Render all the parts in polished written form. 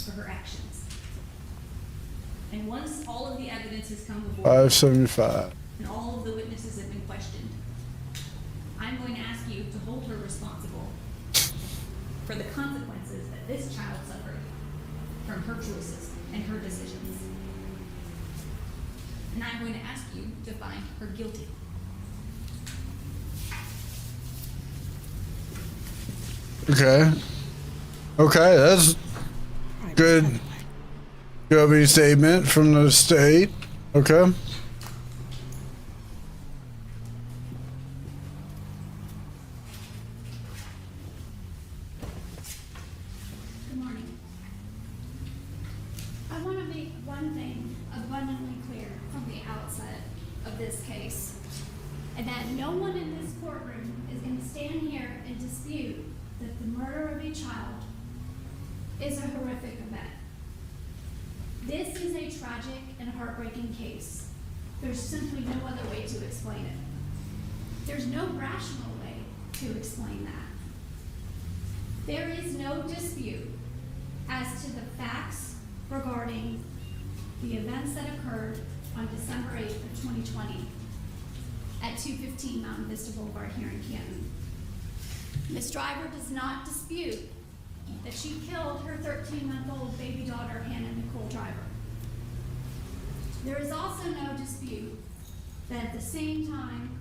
for her actions. And once all of the evidence has come before 575. and all of the witnesses have been questioned, I'm going to ask you to hold her responsible for the consequences that this child suffered from her choices and her decisions. And I'm going to ask you to find her guilty. Okay. Okay, that's good. Good statement from the state. Okay. Good morning. I want to make one thing abundantly clear from the outset of this case, and that no one in this courtroom is going to stand here and dispute that the murder of a child is a horrific event. This is a tragic and heartbreaking case. There's simply no other way to explain it. There's no rational way to explain that. There is no dispute as to the facts regarding the events that occurred on December 8th of 2020 at 215 Mountain Vista Boulevard here in Canton. Ms. Driver does not dispute that she killed her 13-month-old baby daughter, Hannah Nicole Driver. There is also no dispute that at the same time,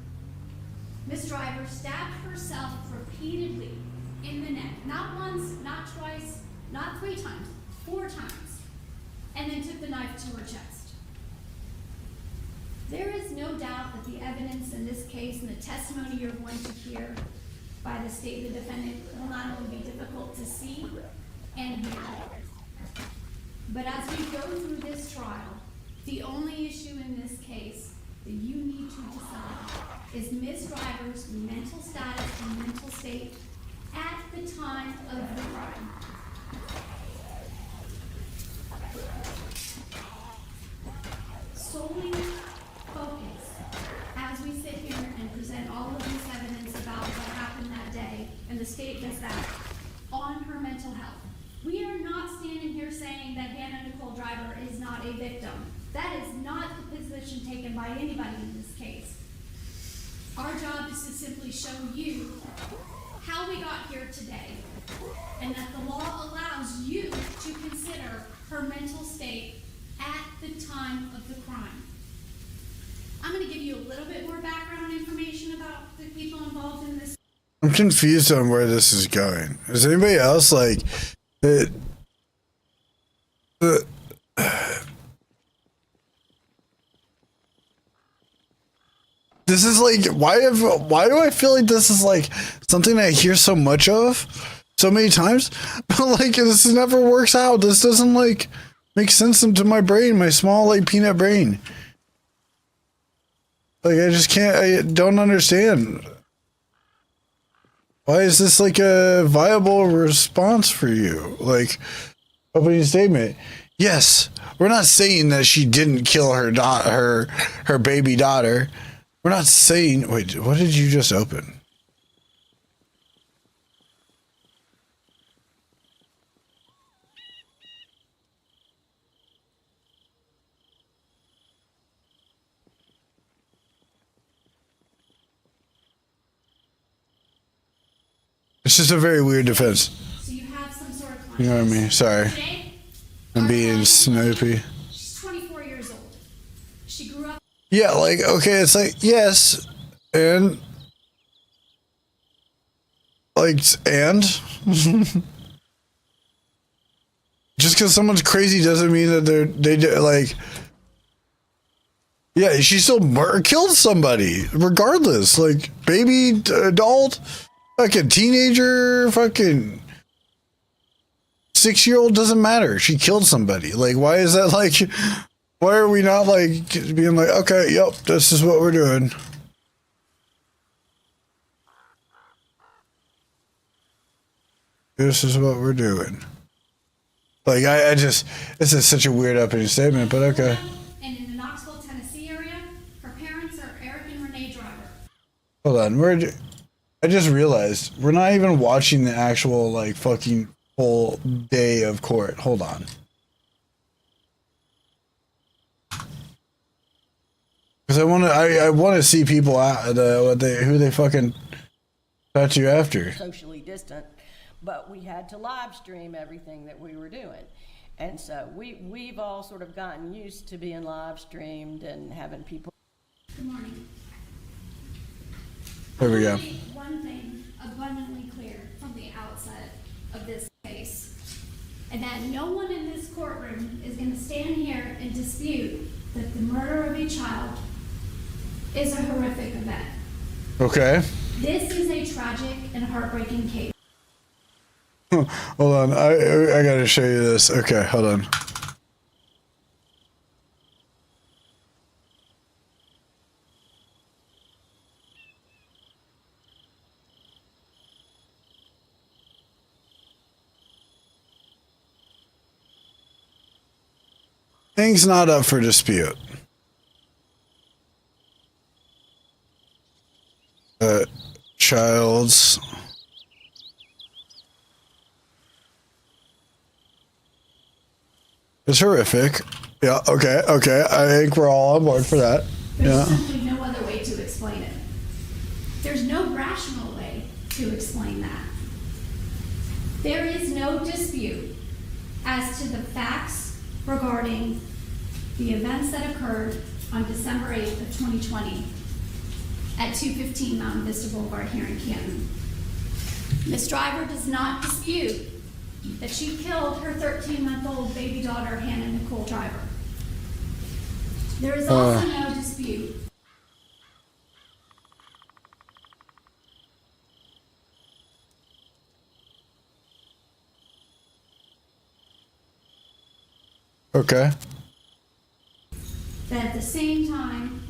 Ms. Driver stabbed herself repeatedly in the neck, not once, not twice, not 3 times, 4 times, and then took the knife to her chest. There is no doubt that the evidence in this case and the testimony you're going to hear by the state of the defendant will not only be difficult to see and hear, but as we go through this trial, the only issue in this case that you need to decide is Ms. Driver's mental status and mental state at the time of the crime. Solely focus as we sit here and present all of this evidence about what happened that day, and the state does that, on her mental health. We are not standing here saying that Hannah Nicole Driver is not a victim. That is not the position taken by anybody in this case. Our job is to simply show you how we got here today, and that the law allows you to consider her mental state at the time of the crime. I'm going to give you a little bit more background information about the people involved in this. I'm confused on where this is going. Is anybody else like it? This is like why do I feel like this is like something I hear so much of so many times, but like this never works out. This doesn't like make sense into my brain, my small like peanut brain. Like I don't understand. Why is this like a viable response for you? Like opening statement. Yes, we're not saying that she didn't kill her baby daughter. We're not saying, wait, what did you just open? It's just a very weird defense. So you have some sort of context. You know what I mean? Sorry. Today, I'm being snoopy. she's 24 years old. She grew up. Yeah, like, okay, it's like, yes, and, like, and? Just because someone's crazy doesn't mean that they like, yeah, she still killed somebody, regardless, like, baby, adult, fucking teenager, fucking 6-year-old, doesn't matter, she killed somebody, like, why is that, like, why are we not, like, being like, okay, yep, this is what we're doing. This is what we're doing. Like, I just, this is such a weird opening statement, but okay. And in the Knoxville, Tennessee area, her parents are Eric and Renee Driver. Hold on, I just realized, we're not even watching the actual, like, fucking whole day of court. Hold on. Because I want to see people out who they fucking got you after. Socially distant, but we had to live stream everything that we were doing. And so we've all sort of gotten used to being live streamed and having people. Good morning. There we go. One thing abundantly clear from the outset of this case, and that no one in this courtroom is going to stand here and dispute that the murder of a child is a horrific event. Okay. This is a tragic and heartbreaking case. Hold on. I gotta show you this. Okay, hold on. Thing's not up for dispute. Child's it's horrific. Yeah, okay. I think we're all on board for that. There's Yeah. simply no other way to explain it. There's no rational way to explain that. There is no dispute as to the facts regarding the events that occurred on December 8th of 2020 at 215 Mountain Vista Boulevard here in Canton. Ms. Driver does not dispute that she killed her 13-month-old baby daughter, Hannah Nicole Driver. There is also no dispute Okay. that at the same time,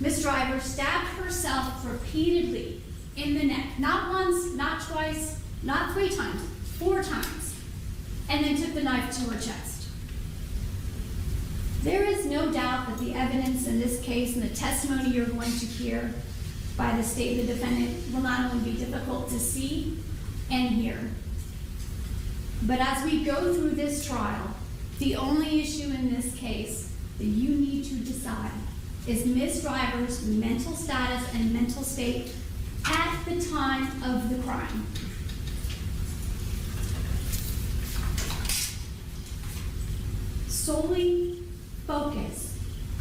Ms. Driver stabbed herself repeatedly in the neck. Not once, not twice, not 3 times, 4 times, and then took the knife to her chest. There is no doubt that the evidence in this case and the testimony you're going to hear by the state of the defendant will not only be difficult to see and hear, but as we go through this trial, the only issue in this case that you need to decide is Ms. Driver's mental status and mental state at the time of the crime. Solely focus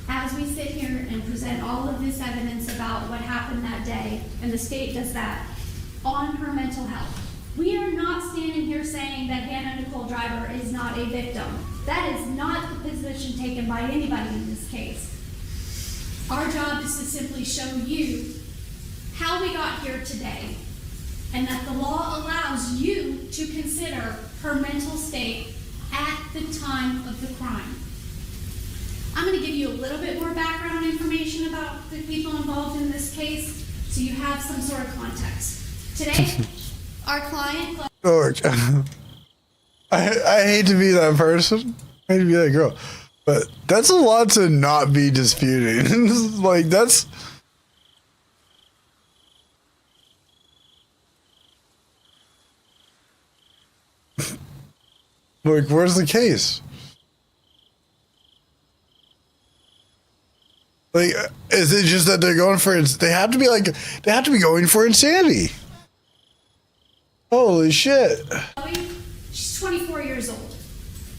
as we sit here and present all of this evidence about what happened that day, and the state does that, on her mental health. We are not standing here saying that Hannah Nicole Driver is not a victim. That is not the position taken by anybody in this case. Our job is to simply show you how we got here today, and that the law allows you to consider her mental state at the time of the crime. I'm going to give you a little bit more background information about the people involved in this case so you have some sort of context. Today, our client... Oh, I hate to be that person. I hate to be that girl. But that's a lot to not be disputing. Like, that's... Like, where's the case? Like, is it just that they're going for... They have to be going for insanity. Holy shit. She's 24 years old.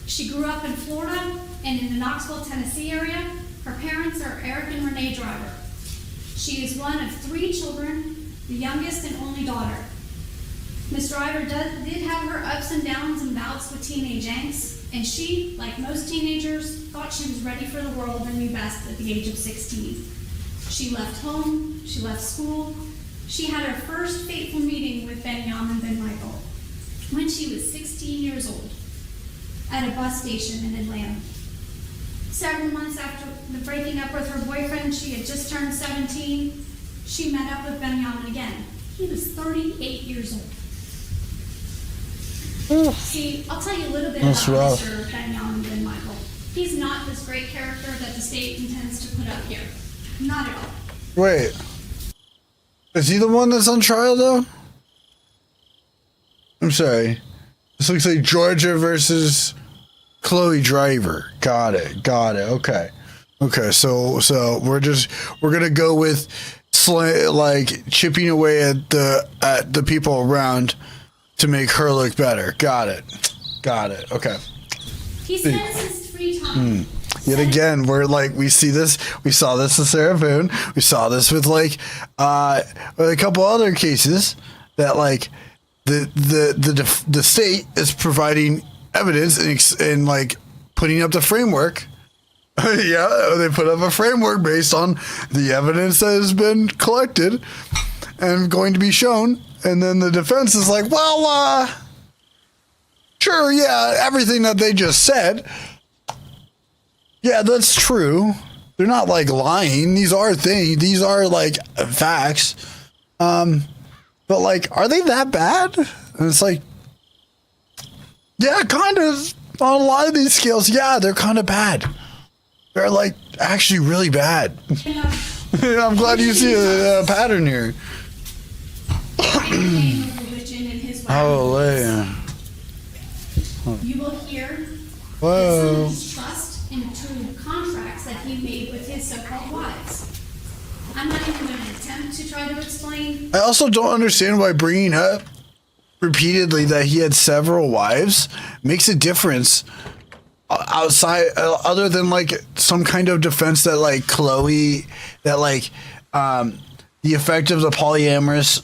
She grew up in Florida and in the Knoxville, Tennessee area. Her parents are Eric and Renee Driver. She is one of 3 children, the youngest and only daughter. Ms. Driver did have her ups and downs and bouts with teenage angst, and she, like most teenagers, thought she was ready for the world and knew best at the age of 16. She left home, she left school. She had her first fateful meeting with Ben Michael when she was 16 years old at a bus station in Atlanta. Several months after the breaking up with her boyfriend, she had just turned 17, she met up with Ben again. He was 38 years old. See, I'll tell you a little bit about Mr. Ben Michael. He's not this great character that the state intends to put up here. Not at all. Wait. Is he the one that's on trial, though? I'm sorry. This looks like Georgia versus Chloe Driver. Got it. Okay. So we're gonna go with like chipping away at the people around to make her look better. Got it. Okay. He spends his free time. Yet again, we're like, we saw this with Sarah Boone. We saw this with like with a couple other cases that like the state is providing evidence and like putting up the framework. Yeah, they put up a framework based on the evidence that has been collected and going to be shown. And then the defense is like, well, sure, yeah, everything that they just said. Yeah, that's true. They're not like lying. These are things. These are like facts. But like, are they that bad? And it's like, yeah, kind of. On a lot of these scales, yeah, they're kind of bad. They're like actually really bad. I'm glad you see a pattern here. Hallelujah. You will hear Whoa. his trust into contracts that he made with his so-called wives. I'm not even going to attempt to try to explain. I also don't understand why bringing up repeatedly that he had several wives makes a difference outside, other than like some kind of defense that like Chloe, that like the effect of the polyamorous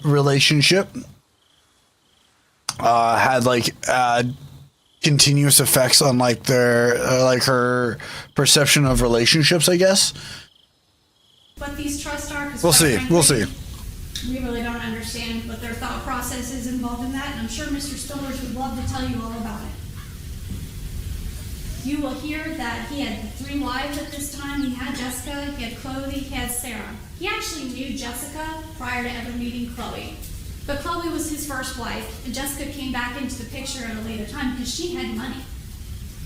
relationship had like continuous effects on like their like her perception of relationships, I guess. What these trusts are, because We'll see. We really don't understand what their thought process is involved in that, and I'm sure Mr. Spillers would love to tell you all about it. You will hear that he had 3 wives at this time. He had Jessica, he had Chloe, he had Sarah. He actually knew Jessica prior to ever meeting Chloe. But Chloe was his first wife, and Jessica came back into the picture at a later time because she had money.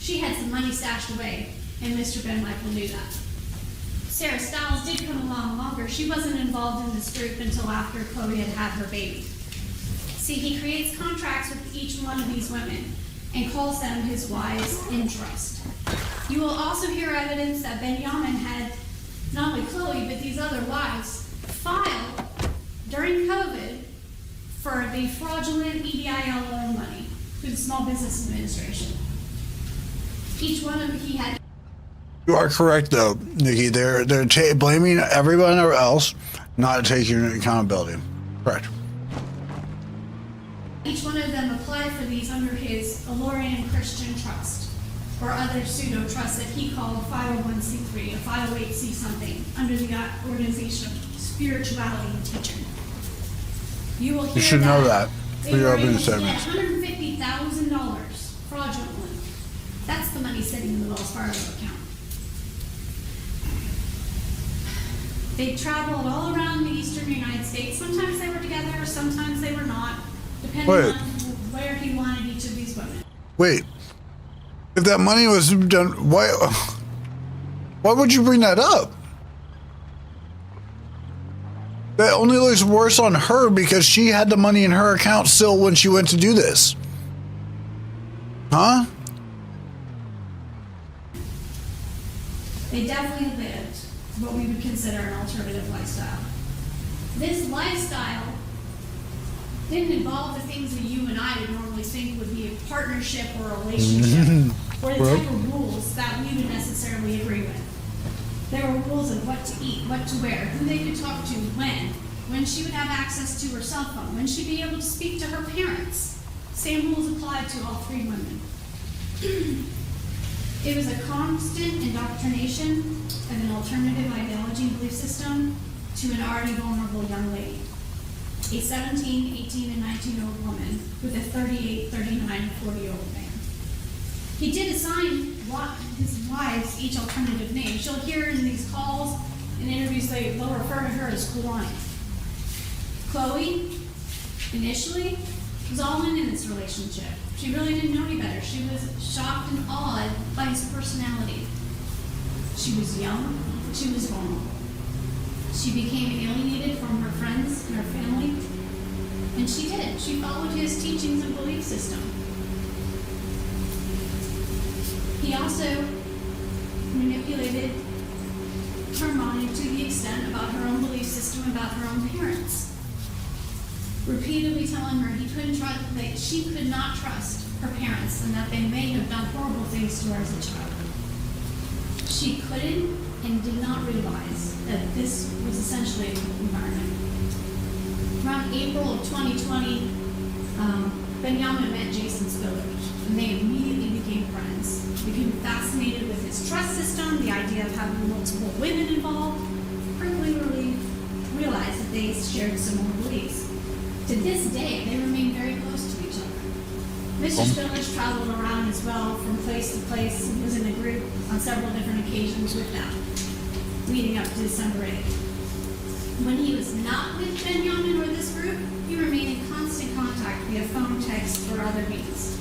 She had some money stashed away, and Mr. Ben Michael knew that. Sarah Stiles did come along longer. She wasn't involved in this group until after Chloe had had her baby. See, he creates contracts with each one of these women and calls them his wives in trust. You will also hear evidence that Benjamin had not only Chloe, but these other wives file during COVID for the fraudulent EDIL loan money through the Small Business Administration. Each one of them, he had. You are correct, though, Nikki. They're blaming everyone else, not taking accountability. Correct. Each one of them applied for these under his Alorian Christian Trust or other pseudo trusts that he called 501c3, a 508c something, under the organization of spirituality and teaching. You will hear You should know that. They were able to get $150,000 fraudulently. That's the money sitting in the Wells Fargo account. They traveled all around the eastern United States. Sometimes they were together, sometimes they were not, depending on where he wanted each of these women. Wait. If that money was done, why would you bring that up? That only looks worse on her because she had the money in her account still when she went to do this. Huh? They definitely lived what we would consider an alternative lifestyle. This lifestyle didn't involve the things that you and I would normally think would be a partnership or a relationship, or the type of rules that we would necessarily agree with. There were rules of what to eat, what to wear, who they could talk to, when she would have access to her cell phone, when she'd be able to speak to her parents. Same rules applied to all 3 women. It was a constant indoctrination of an alternative ideology and belief system to an already vulnerable young lady. A 17, 18, and 19-year-old woman with a 38, 39, and 40-year-old man. He did assign his wives each alternative name. She'll hear in these calls and interviews they'll refer to her as Kalani. Chloe, initially, was all in this relationship. She really didn't know any better. She was shocked and awed by his personality. She was young, she was vulnerable. She became alienated from her friends and her family. And she did. She followed his teachings and belief system. He also manipulated her mind to the extent about her own belief system about her own parents. Repeatedly telling her he couldn't trust, that she could not trust her parents and that they may have done horrible things to her as a child. She couldn't and did not realize that this was essentially a cool environment. Around April of 2020, Benjamin met Jason Spillers, and they immediately became friends. Became fascinated with his trust system, the idea of having multiple women involved, quickly realized that they shared similar beliefs. To this day, they remain very close to each other. Mr. Spillers traveled around as well from place to place and was in a group on several different occasions with them, leading up to December 8th. When he was not with Benjamin or this group, he remained in constant contact via phone, text, or other means.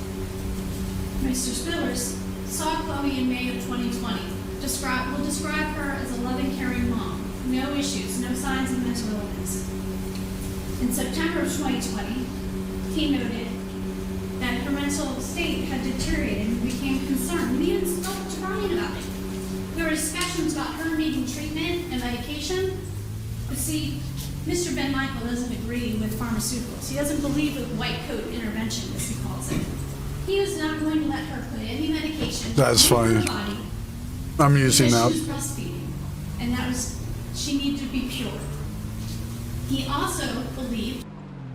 Mr. Spillers saw Chloe in May of 2020. Will describe her as a loving, caring mom. No issues, no signs of mental illness. In September of 2020, he noted that her mental state had deteriorated and became concerned. We even spoke to Ryan about it. There were discussions about her needing treatment and medication. But see, Mr. Ben Michael doesn't agree with pharmaceuticals. He doesn't believe with white coat intervention, as he calls it. He was not going to let her put any medication That's in her fine. body. I'm using Because that. she was breastfeeding, and that was, she needed to be pure. He also believed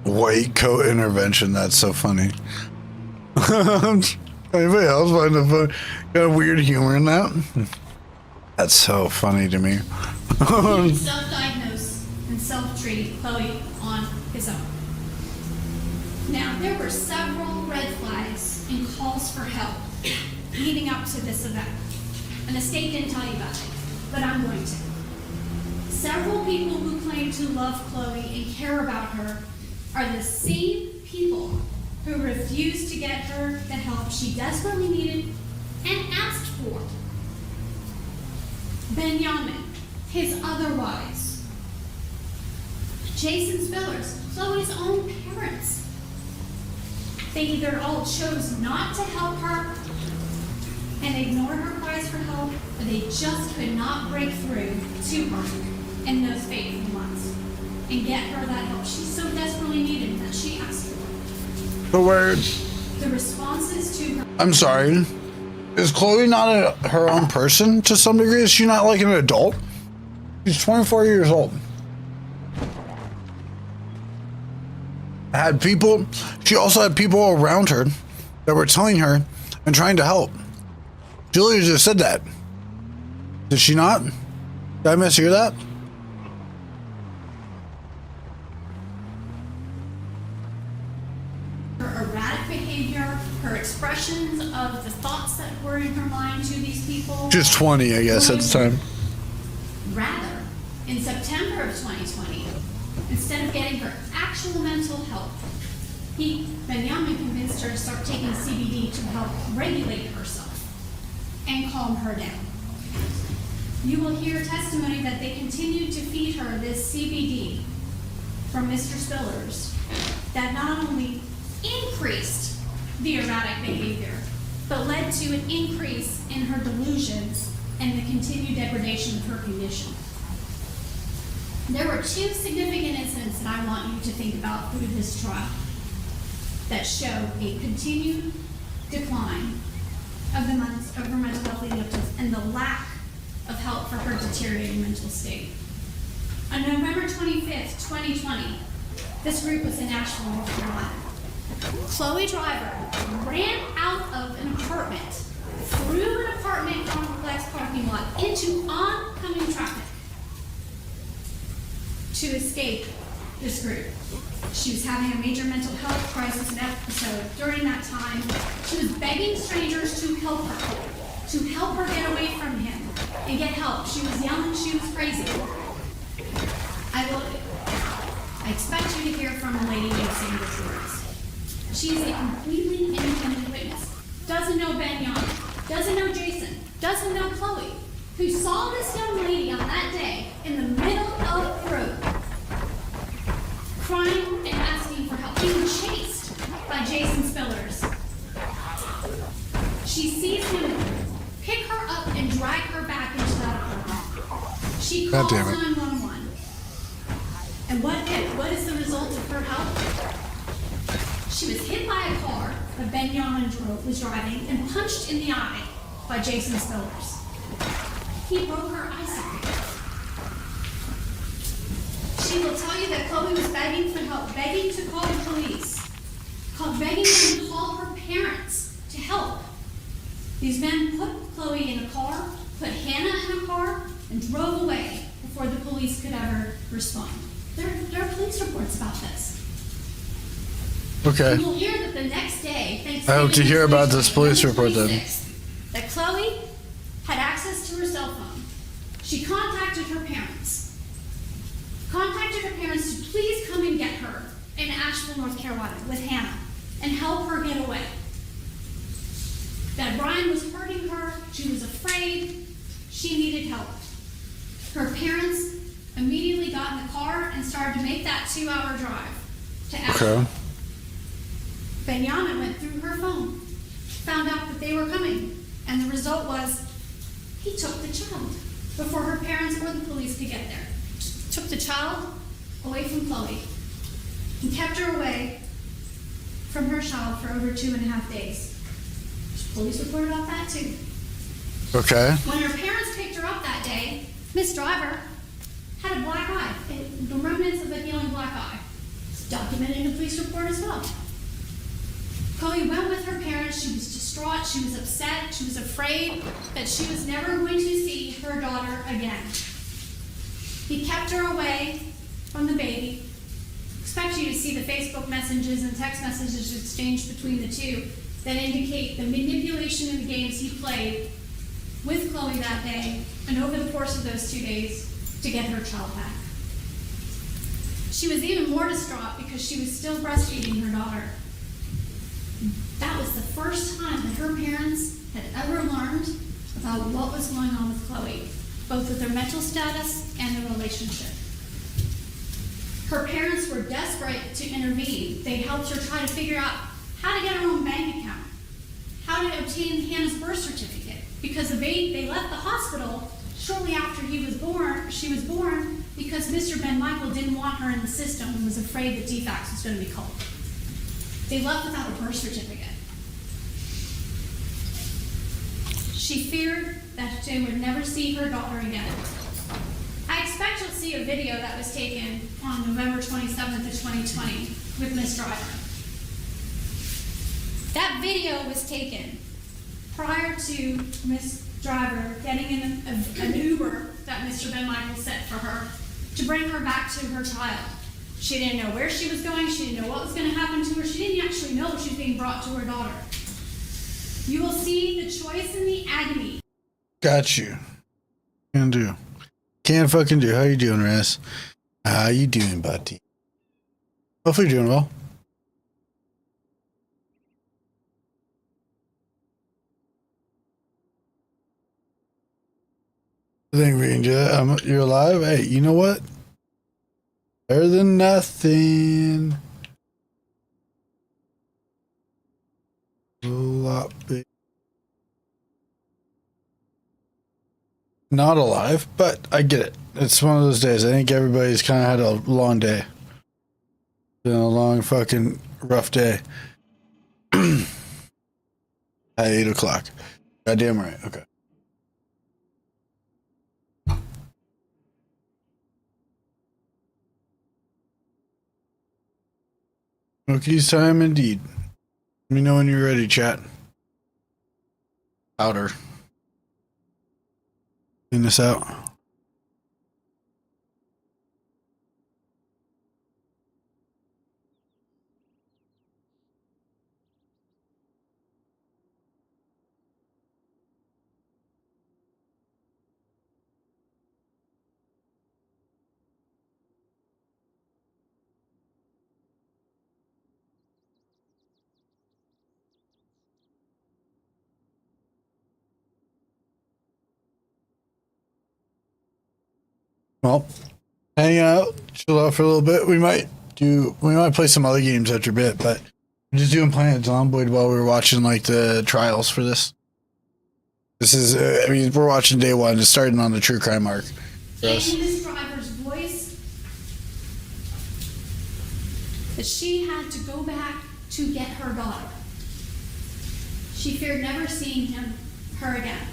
White coat intervention. That's so funny. Anybody else find a fun, got a weird humor in that? That's so funny to me. he would self-diagnose and self-treat Chloe on his own. Now, there were several red flags and calls for help leading up to this event. And the state didn't tell you about it, but I'm going to. Several people who claim to love Chloe and care about her are the same people who refused to get her the help she desperately needed and asked for. Benjamin, his other wives, Jason Spillers, Chloe's own parents. They either all chose not to help her and ignored her cries for help, or they just could not break through to her in those fateful months and get her that help she so desperately needed that she asked for. The word. The responses to her. I'm sorry. Is Chloe not her own person to some degree? Is she not like an adult? She's 24 years old. She also had people around her that were telling her and trying to help. Julia just said that. Did she not? Did I mishear that? Her erratic behavior, her expressions of the thoughts that were in her mind to these people. She was 20, I guess, at the time. Rather, in September of 2020, instead of getting her actual mental help, Benjamin convinced her to start taking CBD to help regulate herself and calm her down. You will hear testimony that they continued to feed her this CBD from Mr. Spillers that not only increased the erratic behavior, but led to an increase in her delusions and the continued degradation of her condition. There were two significant incidents that I want you to think about through this trial that show a continued decline of her mental health leading up to this and the lack of help for her deteriorating mental state. On November 25th, 2020, this group was in Asheville, North Carolina. Chloe Driver ran out of an apartment, through an apartment complex parking lot into oncoming traffic to escape this group. She was having a major mental health crisis and episode. During that time, she was begging strangers to help her get away from him and get help. She was young, she was crazy. I expect you to hear from a lady named Sandra Shores. She is a completely independent witness. Doesn't know Benjamin, doesn't know Jason, doesn't know Chloe, who saw this young lady on that day in the middle of the road, crying and asking for help. being chased by Jason Spillers. She sees him pick her up and drag her back into that apartment. She God calls damn it. 911. And what is the result of her help? She was hit by a car that Ben Yaman was driving and punched in the eye by Jason Spillers. He broke her eye socket. She will tell you that Chloe was begging for help, begging to call the police, begging them to call her parents to help. These men put Chloe in a car, put Hannah in a car, and drove away before the police could ever respond. There are police reports about this. Okay. You will hear that the next day, I hope to hear about this police report then. That Chloe had access to her cell phone. She contacted her parents. Contacted her parents to please come and get her in Asheville, North Carolina with Hannah and help her get away. That Brian was hurting her, she was afraid, she needed help. Her parents immediately got in the car and started to make that 2-hour drive to Asheville. Okay. Benyamin went through her phone, found out that they were coming, and the result was he took the child before her parents or the police could get there. Took the child away from Chloe and kept her away from her child for over 2.5 days. Police reported about that too. Okay. When her parents picked her up that day, Miss Driver had a black eye, the remnants of a healing black eye. It's documented in the police report as well. Chloe went with her parents. She was distraught. She was upset. She was afraid that she was never going to see her daughter again. He kept her away from the baby. Expect you to see the Facebook messages and text messages exchanged between the two that indicate the manipulation in the games he played with Chloe that day and over the course of those 2 days to get her child back. She was even more distraught because she was still breastfeeding her daughter. That was the first time that her parents had ever learned about what was going on with Chloe, both with her mental status and the relationship. Her parents were desperate to intervene. They helped her try to figure out how to get her own bank account, how to obtain Hannah's birth certificate, because they left the hospital shortly after she was born, because Mr. Ben Michael didn't want her in the system and was afraid that DFAX was going to be called. They left without a birth certificate. She feared that they would never see her daughter again. I expect you'll see a video that was taken on November 27th of 2020 with Miss Driver. That video was taken prior to Miss Driver getting in an Uber that Mr. Ben Michael set for her to bring her back to her child. She didn't know where she was going. She didn't know what was going to happen to her. She didn't actually know she was being brought to her daughter. You will see the choice and the agony. Got you. Can do. Can fucking do. How you doing, Raz? How you doing, buddy? Hopefully you're doing well. I think we can do that. You're alive? Hey, you know what? Better than nothing. A lot big. Not alive, but I get it. It's one of those days. I think everybody's kind of had a long day. Been a long fucking rough day. At 8 o'clock. Goddamn right. Okay. Cookies time indeed. Let me know when you're ready, chat. Outer. Clean this out. Well, hang out, chill out for a little bit. We might We might play some other games after a bit, but we're just doing Project Zomboid while we were watching like the trials for this. This is, I mean, we're watching day one. It's starting on the true crime arc. For us. In this driver's voice, that she had to go back to get her daughter. She feared never seeing her again.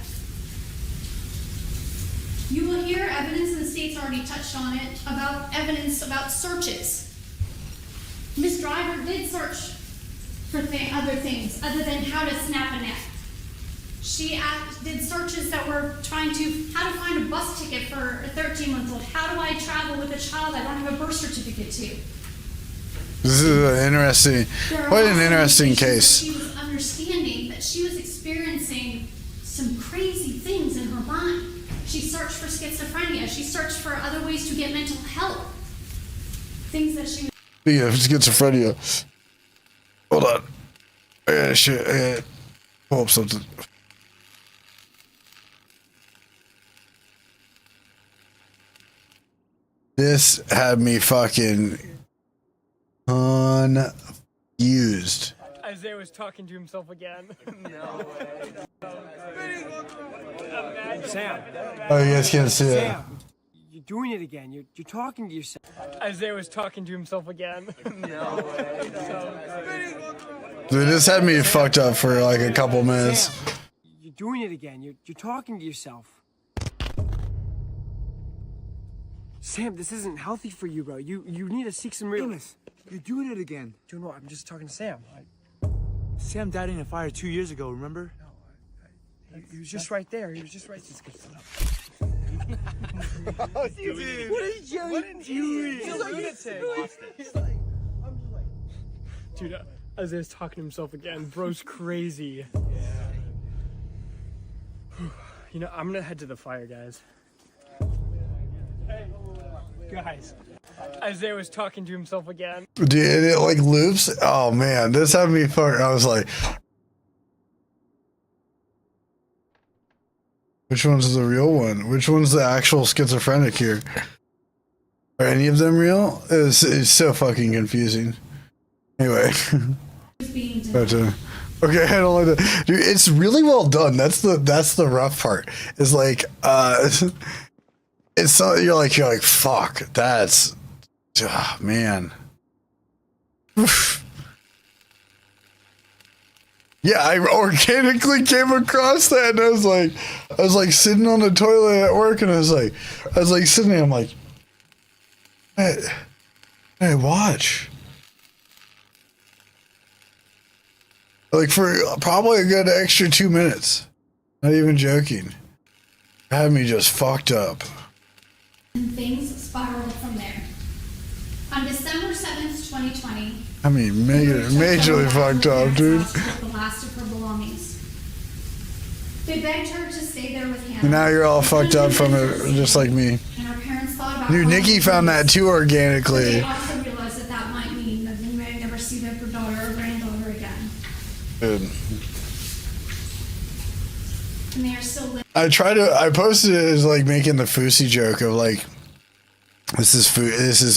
You will hear evidence, and the state's already touched on it, about evidence about searches. Miss Driver did search for other things other than how to snap a neck. She did searches that were trying to, how to find a bus ticket for a 13-month-old. How do I travel with a child I don't have a birth certificate to? This is an interesting, quite an interesting case. She was understanding that she was experiencing some crazy things in her mind. She searched for schizophrenia. She searched for other ways to get mental help. Things that she was... Speaking of schizophrenia, hold on. I gotta pull up something. This had me fucking confused. Isaiah was talking to himself again. No way. Sam. Oh, you guys can't see it. Sam, you're doing it again. You're talking to yourself. Isaiah was talking to himself again. No way. Dude, this had me fucked up for like a couple minutes. Sam, you're doing it again. You're talking to yourself. Sam, this isn't healthy for you, bro. You need to seek some real... Amos, you're doing it again. Doing what? I'm just talking to Sam. Sam died in a fire 2 years ago, remember? He was just right there. He was just right. What is Joey doing? He's a lunatic. Dude, Isaiah's talking to himself again. Bro's crazy. Yeah. You know, I'm gonna head to the fire, guys. Guys, Isaiah was talking to himself again. Dude, it like loops. Oh man, this had me fucked. I was like, which one's the real one? Which one's the actual schizophrenic here? Are any of them real? It's so fucking confusing. Anyway. But, okay, I don't like that. Dude, it's really well done. That's the rough part. It's like it's so you're like fuck, that's man. Yeah, I organically came across that, and I was like sitting on the toilet at work, and I was like sitting there, I'm like, hey, watch. Like for probably a good extra 2 minutes. Not even joking. It had me just fucked up. And things spiraled from there. On December 7th, 2020, I mean, majorly fucked up, dude. the last of her belongings. They begged her to stay there with him. And now you're all fucked up from it, just like me. And her parents thought about... Dude, Nikki found that too They organically. also realized that might mean that they may never see their daughter or granddaughter again. Dude. And they are still living... I posted it as like making the Fousey joke of like, this is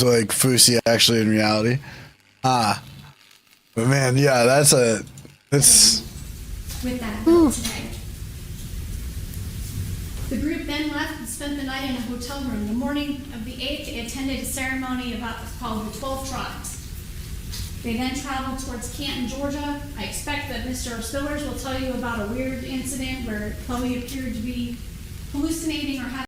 like Fousey actually in reality. But man, yeah, it's with that bill today. The group then left and spent the night in a hotel room. The morning of the 8th, they attended a ceremony about called the 12 Tribes. They then traveled towards Canton, Georgia. I expect that Mr. Spillers will tell you about a weird incident where Chloe appeared to be hallucinating or having